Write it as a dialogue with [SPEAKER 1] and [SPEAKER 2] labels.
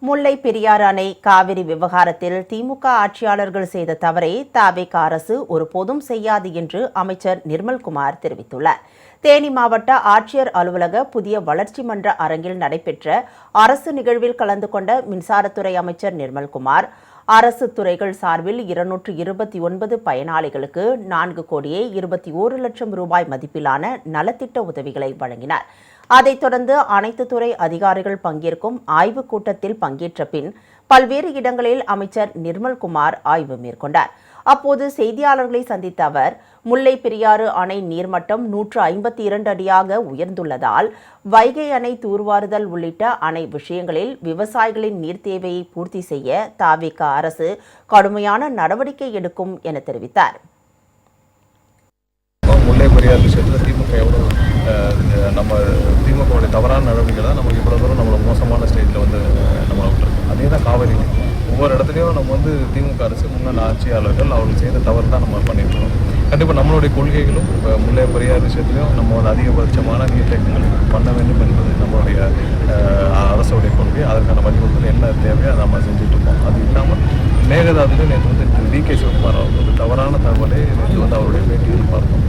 [SPEAKER 1] முல்லை பெரியாறு அணை காவிரி விவகாரத்தில் திமுக ஆட்சியாளர்கள் செய்த தவறை தவிக அரசு ஒருபோதும் செய்யாது என்று அமைச்சர் நிர்மல்குமார் தெரிவித்துள்ளார். தேனி மாவட்ட ஆட்சியர் அலுவலக புதிய வளர்ச்சி மன்ற அரங்கில் நடைபெற்ற அரசு நிகழ்வில் கலந்து கொண்ட மின்சாரத்துறை அமைச்சர் நிர்மல்குமார், அரசு துறைகள் சார்பில் 229 பயனாளிகளுக்கு 4,21,00,000 ரூபாய் மதிப்பிலான நலத்திட்ட உதவிகளை வழங்கினார். அதைத் தொடர்ந்து அனைத்து துறை அதிகாரிகள் பங்கேற்கும் ஆய்வுக் கூட்டத்தில் பங்கேற்ற பின் பல்வேறு இடங்களில் அமைச்சர் நிர்மல்குமார் ஆய்வு மேற்கொண்டார். அப்போது செய்தியாளர்களை சந்தித்த அவர், முல்லை பெரியாறு அணை நீர்மட்டம் 152 அடியாக உயர்ந்துள்ளதால் வைகை அணை தூர்வாறுதல் உள்ளிட்ட அணை விஷயங்களில் விவசாயிகளின் நீர் தேவையை பூர்த்தி செய்ய தவிக அரசு கடுமையான நடவடிக்கை எடுக்கும் என தெரிவித்தார்.
[SPEAKER 2] முல்லை பெரியாறு விஷயத்தில் திமுக நம்ம திமுகவுடைய தவறான நடவடிக்கைகள் தான் நமக்கு இவ்வளோ தூரம் நம்மளோட மோசமான ஸ்டேஜில் நம்ம விட்டுருக்கு. அதே தான் காவிரி. ஒவ்வொரு இடத்துலையும் நம்ம திமுக அரசு முன்னாள் ஆட்சியாளர்கள் அவர்கள் செய்த தவறு தான் நம்ம பண்ணிட்டுருக்கோம். கண்டிப்பாக நம்மளுடைய கொள்கைகளும் இப்போ முல்லை பெரியாறு விஷயத்துலையும் நம்ம அதிகபட்சமான நீர்த்தேக்கங்கள் பண்ண வேண்டும் என்பது நம்மளுடைய அரசுடைய கொள்கை. அதற்கான வழிவகுப்புகள் என்ன தேவையோ அதை நம்ம செஞ்சுட்டு இருக்கோம். அது இல்லாமல் மேகதாதுலையும் நேற்று திரு டி.கே. சிவகுமார் அவர் தவறான தகவலை நேற்று அவருடைய பேட்டியில் பார்த்தோம்.